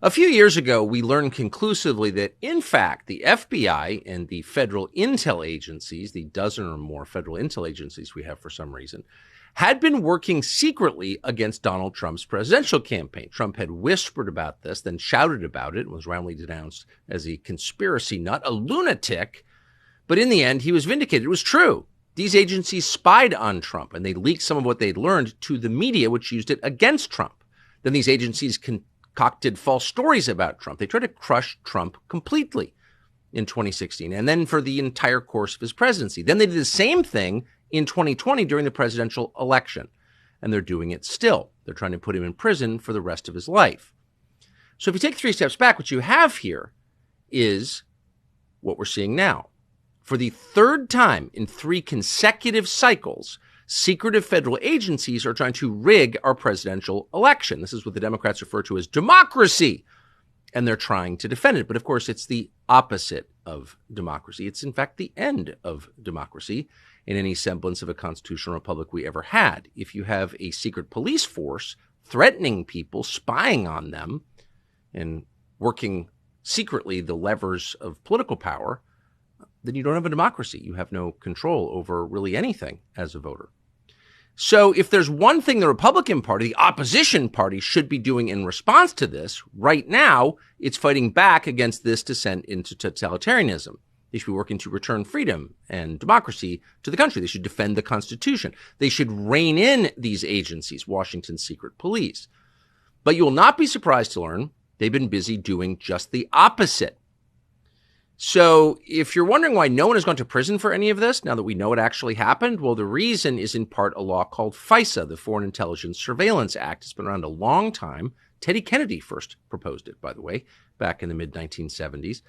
A few years ago, we learned conclusively that, in fact, the FBI and the federal intel agencies, the dozen or more federal intel agencies we have for some reason, had been working secretly against Donald Trump's presidential campaign. Trump had whispered about this, then shouted about it, and was roundly denounced as a conspiracy nut, a lunatic. But in the end, he was vindicated. It was true. These agencies spied on Trump, and they leaked some of what they'd learned to the media, which used it against Trump. Then these agencies concocted false stories about Trump. They tried to crush Trump completely in 2016, and then for the entire course of his presidency. Then they did the same thing in 2020 during the presidential election, and they're doing it still. They're trying to put him in prison for the rest of his life. So if you take 3 steps back, what you have here is what we're seeing now. For the third time in 3 consecutive cycles, secretive federal agencies are trying to rig our presidential election. This is what the Democrats refer to as democracy, and they're trying to defend it. But of course, it's the opposite of democracy. It's in fact the end of democracy in any semblance of a constitutional republic we ever had. If you have a secret police force threatening people, spying on them, and working secretly the levers of political power, then you don't have a democracy. You have no control over really anything as a voter. So if there's one thing the Republican Party, the opposition party, should be doing in response to this, right now, it's fighting back against this descent into totalitarianism. They should be working to return freedom and democracy to the country. They should defend the Constitution. They should rein in these agencies, Washington's secret police. But you will not be surprised to learn they've been busy doing just the opposite. So if you're wondering why no one has gone to prison for any of this, now that we know it actually happened, well, the reason is in part a law called FISA, the Foreign Intelligence Surveillance Act. It's been around a long time. Teddy Kennedy first proposed it, by the way, back in the mid-1970s.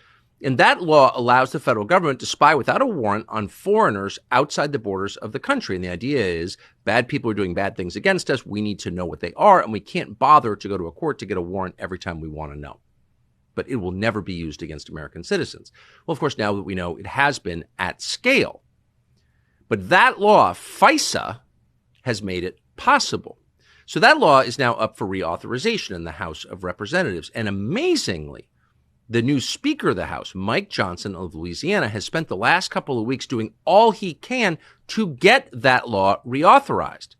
And that law allows the federal government to spy without a warrant on foreigners outside the borders of the country. And the idea is bad people are doing bad things against us. We need to know what they are, and we can't bother to go to a court to get a warrant every time we want to know. But it will never be used against American citizens. Well, of course, now that we know it has been at scale. But that law, FISA, has made it possible. So that law is now up for reauthorization in the House of Representatives. And amazingly, the new Speaker of the House, Mike Johnson of Louisiana, has spent the last couple of weeks doing all he can to get that law reauthorized.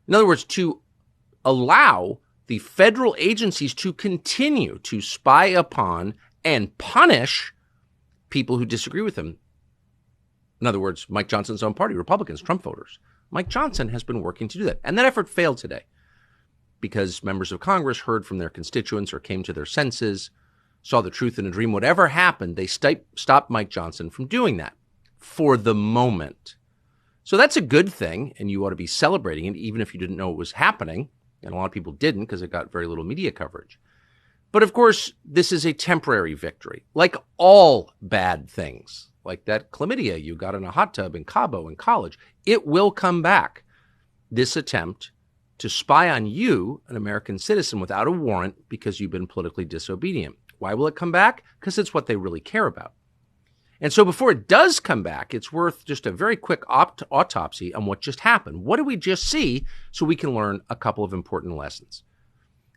In other words, to allow the federal agencies to continue to spy upon and punish people who disagree with him. In other words, Mike Johnson's own party, Republicans, Trump voters. Mike Johnson has been working to do that. And that effort failed today because members of Congress heard from their constituents or came to their senses, saw the truth in a dream. Whatever happened, they stopped Mike Johnson from doing that for the moment. So that's a good thing, and you ought to be celebrating it, even if you didn't know it was happening. And a lot of people didn't because it got very little media coverage. But of course, this is a temporary victory, like all bad things, like that chlamydia you got in a hot tub in Cabo in college. It will come back. This attempt to spy on you, an American citizen, without a warrant because you've been politically disobedient. Why will it come back? Because it's what they really care about. And so before it does come back, it's worth just a very quick autopsy on what just happened. What did we just see so we can learn a couple of important lessons?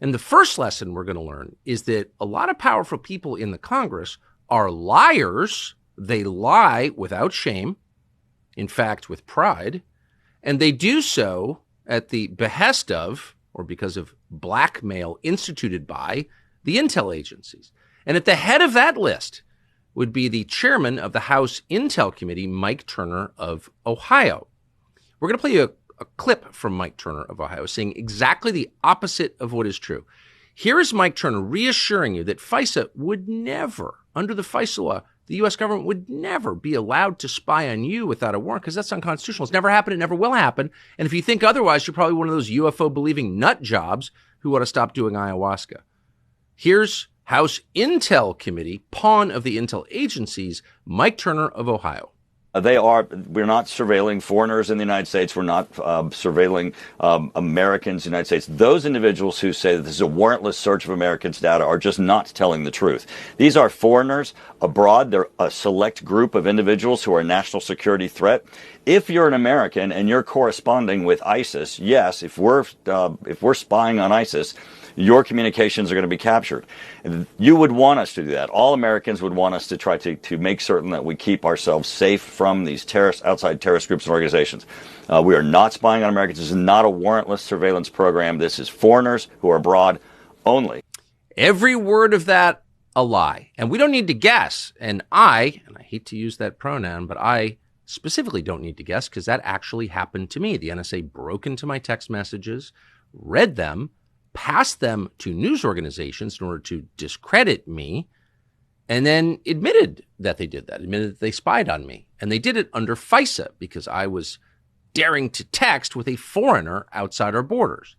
And the first lesson we're going to learn is that a lot of powerful people in the Congress are liars. They lie without shame, in fact, with pride, and they do so at the behest of, or because of blackmail instituted by, the intel agencies. And at the head of that list would be the chairman of the House Intel Committee, Mike Turner of Ohio. We're going to play you a clip from Mike Turner of Ohio saying exactly the opposite of what is true. Here is Mike Turner reassuring you that FISA would never, under the FISA law, the U.S. government would never be allowed to spy on you without a warrant because that's unconstitutional. It's never happened. It never will happen. And if you think otherwise, you're probably one of those UFO-believing nut jobs who ought to stop doing ayahuasca. Here's House Intel Committee, pawn of the intel agencies, Mike Turner of Ohio. We're not surveilling foreigners in the United States. We're not surveilling Americans in the United States. Those individuals who say that this is a warrantless search of Americans' data are just not telling the truth. These are foreigners abroad. They're a select group of individuals who are a national security threat. If you're an American and you're corresponding with ISIS, yes, if we're spying on ISIS, your communications are going to be captured. You would want us to do that. All Americans would want us to try to make certain that we keep ourselves safe from these outside terrorist groups and organizations. We are not spying on Americans. This is not a warrantless surveillance program. This is foreigners who are abroad only. Every word of that a lie. And we don't need to guess. And I hate to use that pronoun, but I specifically don't need to guess because that actually happened to me. The NSA broke into my text messages, read them, passed them to news organizations in order to discredit me, and then admitted that they did that, admitted that they spied on me. And they did it under FISA because I was daring to text with a foreigner outside our borders.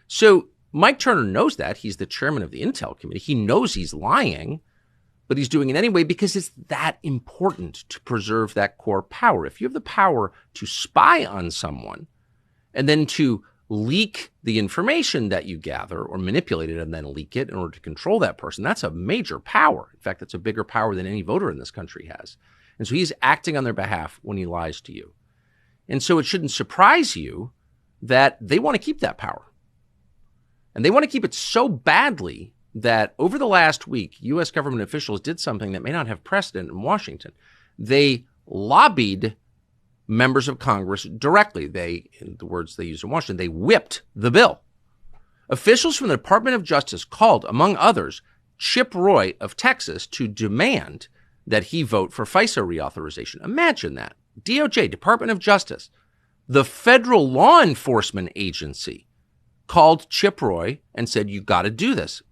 So Mike Turner knows that. He's the chairman of the Intel Committee. He knows he's lying, but he's doing it anyway because it's that important to preserve that core power. If you have the power to spy on someone and then to leak the information that you gather or manipulate it and then leak it in order to control that person, that's a major power. In fact, that's a bigger power than any voter in this country has. And so he's acting on their behalf when he lies to you. And so it shouldn't surprise you that they want to keep that power. And they want to keep it so badly that over the last week, U.S. government officials did something that may not have precedent in Washington. They lobbied members of Congress directly. In the words they used in Washington, they whipped the bill. Officials from the Department of Justice called, among others, Chip Roy of Texas to demand that he vote for FISA reauthorization. Imagine that. DOJ, Department of Justice, the federal law enforcement agency, called Chip Roy and said, you got to do this.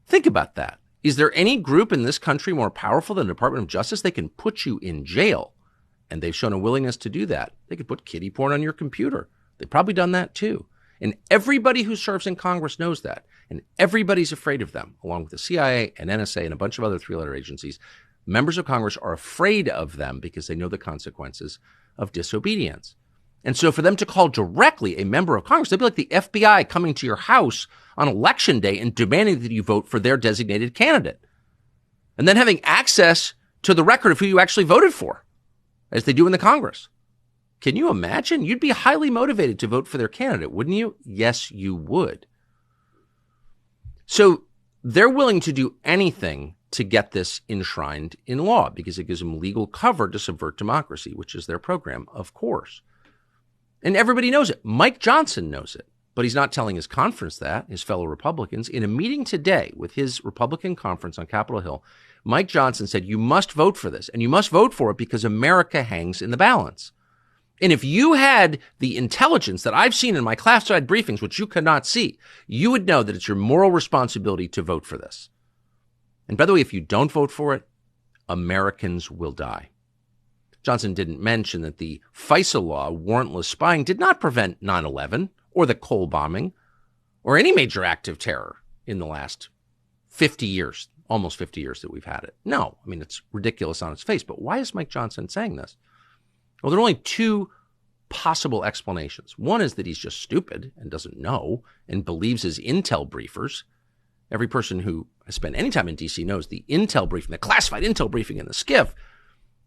Think about that. Is there any group in this country more powerful than the Department of Justice? They can put you in jail, and they've shown a willingness to do that. They could put kiddie porn on your computer. They've probably done that too. And everybody who serves in Congress knows that. And everybody's afraid of them, along with the CIA and NSA and a bunch of other three-letter agencies. Members of Congress are afraid of them because they know the consequences of disobedience. And so for them to call directly a member of Congress, they'd be like the FBI coming to your house on election day and demanding that you vote for their designated candidate. And then having access to the record of who you actually voted for, as they do in the Congress. Can you imagine? You'd be highly motivated to vote for their candidate, wouldn't you? Yes, you would. So they're willing to do anything to get this enshrined in law because it gives them legal cover to subvert democracy, which is their program, of course. And everybody knows it. Mike Johnson knows it, but he's not telling his conference that, his fellow Republicans. In a meeting today with his Republican conference on Capitol Hill, Mike Johnson said, you must vote for this, and you must vote for it because America hangs in the balance. And if you had the intelligence that I've seen in my classified briefings, which you could not see, you would know that it's your moral responsibility to vote for this. And by the way, if you don't vote for it, Americans will die. Johnson didn't mention that the FISA law, warrantless spying, did not prevent 9/11 or the Cole bombing or any major act of terror in the last 50 years, almost 50 years that we've had it. No, I mean, it's ridiculous on its face. But why is Mike Johnson saying this? Well, there are only two possible explanations. One is that he's just stupid and doesn't know and believes his intel briefers. Every person who has spent any time in D.C. knows the intel briefing, the classified intel briefing in the SCIF,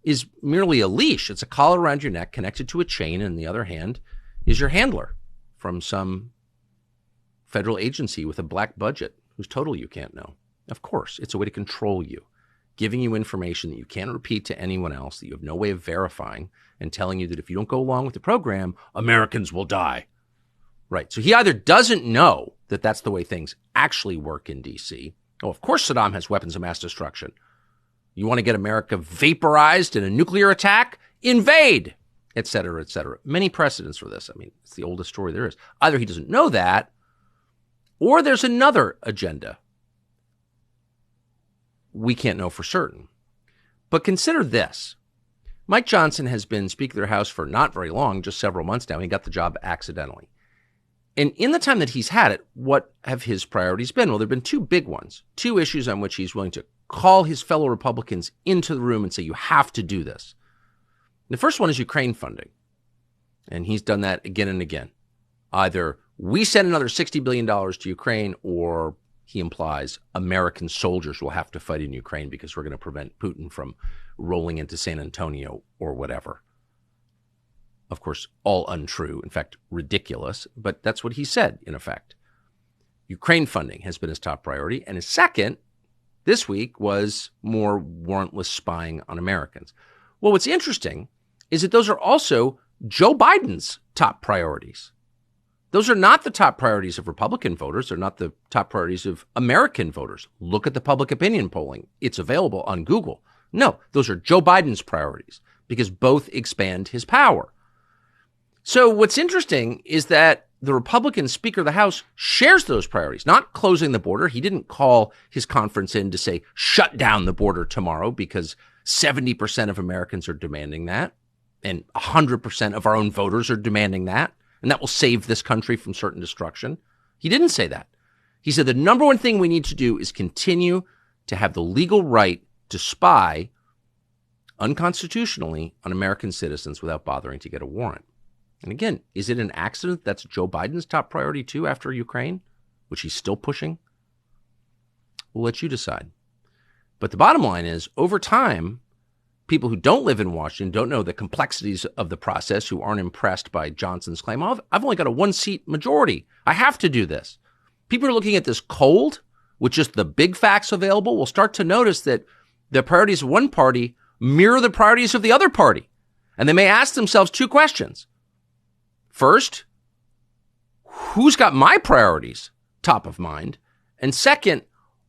is merely a leash. It's a collar around your neck connected to a chain, and the other hand is your handler from some federal agency with a black budget whose total you can't know. Of course, it's a way to control you, giving you information that you can't repeat to anyone else, that you have no way of verifying, and telling you that if you don't go along with the program, Americans will die. Right. So he either doesn't know that that's the way things actually work in D.C. Oh, of course Saddam has weapons of mass destruction. You want to get America vaporized in a nuclear attack? Invade, et cetera, et cetera. Many precedents for this. I mean, it's the oldest story there is. Either he doesn't know that, or there's another agenda. We can't know for certain. But consider this. Mike Johnson has been Speaker of the House for not very long, just several months now. He got the job accidentally. And in the time that he's had it, what have his priorities been? Well, there have been two big ones, two issues on which he's willing to call his fellow Republicans into the room and say, you have to do this. The first one is Ukraine funding. And he's done that again and again. Either we send another $60 billion to Ukraine, or he implies American soldiers will have to fight in Ukraine because we're going to prevent Putin from rolling into San Antonio or whatever. Of course, all untrue, in fact, ridiculous, but that's what he said, in effect. Ukraine funding has been his top priority. And his second this week was more warrantless spying on Americans. Well, what's interesting is that those are also Joe Biden's top priorities. Those are not the top priorities of Republican voters. They're not the top priorities of American voters. Look at the public opinion polling. It's available on Google. No, those are Joe Biden's priorities because both expand his power. So what's interesting is that the Republican Speaker of the House shares those priorities, not closing the border. He didn't call his conference in to say, shut down the border tomorrow because 70% of Americans are demanding that. And 100% of our own voters are demanding that. And that will save this country from certain destruction. He didn't say that. He said the number one thing we need to do is continue to have the legal right to spy unconstitutionally on American citizens without bothering to get a warrant. And again, is it an accident that's Joe Biden's top priority too after Ukraine, which he's still pushing? We'll let you decide. But the bottom line is, over time, people who don't live in Washington don't know the complexities of the process, who aren't impressed by Johnson's claim, I've only got a one-seat majority. I have to do this. People are looking at this cold, with just the big facts available, will start to notice that the priorities of one party mirror the priorities of the other party. And they may ask themselves two questions. First, who's got my priorities top of mind? And second,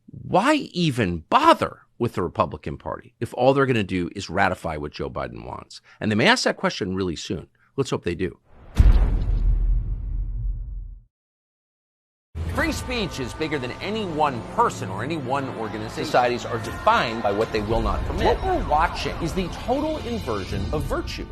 why even bother with the Republican Party if all they're going to do is ratify what Joe Biden wants? And they may ask that question really soon. Let's hope they do. Free speech is bigger than any one person or any one organization. Societies are defined by what they will not permit. What we're watching is the total inversion of virtue.